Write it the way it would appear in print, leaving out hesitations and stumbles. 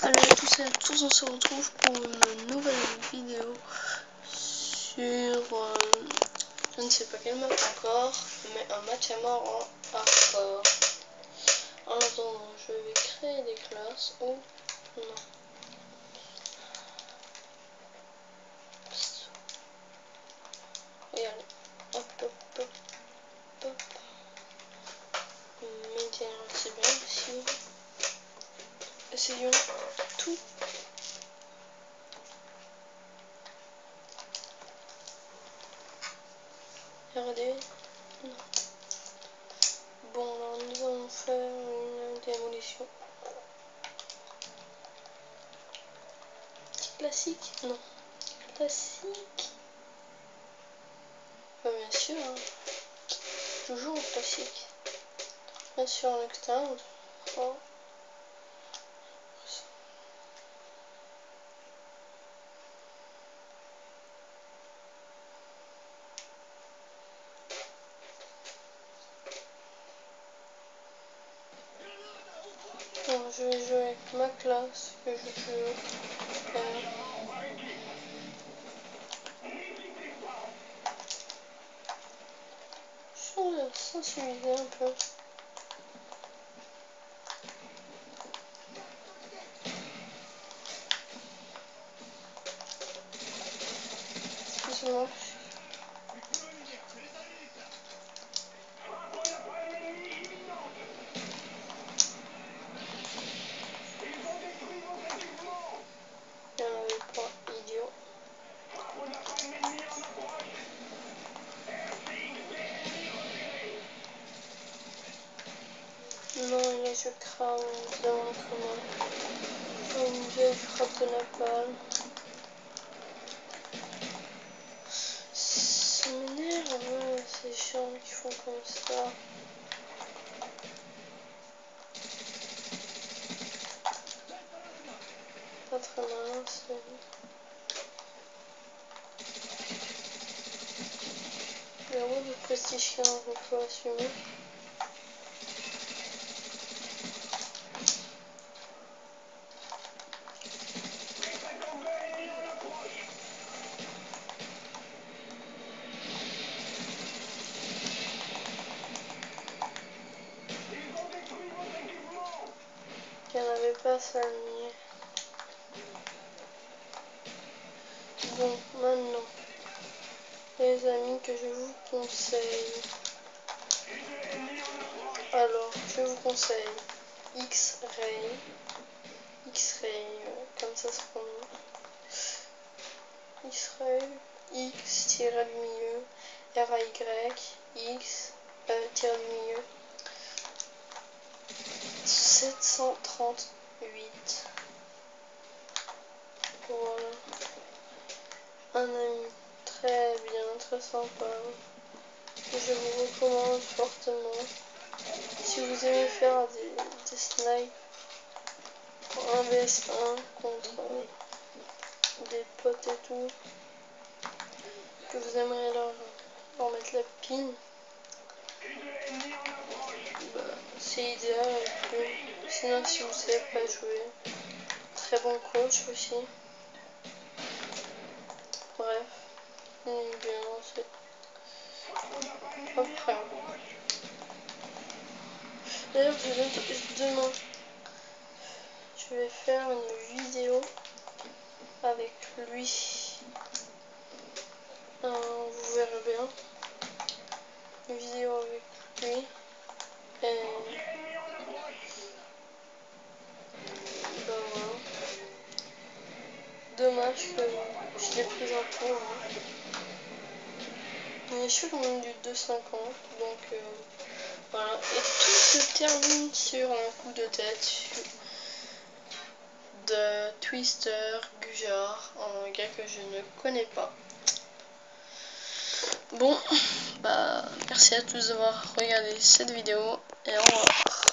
Allez à tous et à tous, on se retrouve pour une nouvelle vidéo sur je ne sais pas quel map encore, mais un match à mort en hardcore. En attendant, je vais créer des classes. Oh non. Regardez. Hop hop hop hop. Médias, c'est bien aussi. Essayons tout. Regardez. Non. Bon, alors nous allons faire une démolition. Classique? Non. Classique? Bien sûr, hein. Toujours classique. Bien sûr, en externe. Oh. Bon, je vais jouer avec ma classe que je peux faire. Je vais sensibiliser un peu. Excusez-moi. Il n'y en avait pas, idiot. Non, là je crame devant comment. Comme une vieille frappe de napalm. Ça m'énerve, ces gens qui font comme ça. Pas très malin, c'est... Le rôle de prestige 15, il faut assumer. Il n'y en avait pas, ça nier. Bon, maintenant, les amis, que je vous conseille. Alors, je vous conseille X-Ray. X-Ray, comme ça se prononce. X-Ray, X-milieu, R-A-Y, X, tiré du milieu. 738. Voilà. Un ami très bien, très sympa. Que je vous recommande fortement. Si vous aimez faire des snipes en 1vs1 contre des potes et tout, que vous aimeriez leur mettre la pine, bah, c'est idéal avec lui. Sinon, si vous savez pas jouer, très bon coach aussi. Bref, bien, c'est après. D'ailleurs, demain, je vais faire une vidéo avec lui. Vous verrez bien. Une vidéo avec lui. Et ben voilà. Dommage que je l'ai pris en cours. Hein. Mais je suis quand même du 2,50. Donc voilà. Et tout se termine sur un coup de tête de Twister Gujar, un gars que je ne connais pas. Bon, bah merci à tous d'avoir regardé cette vidéo et au revoir.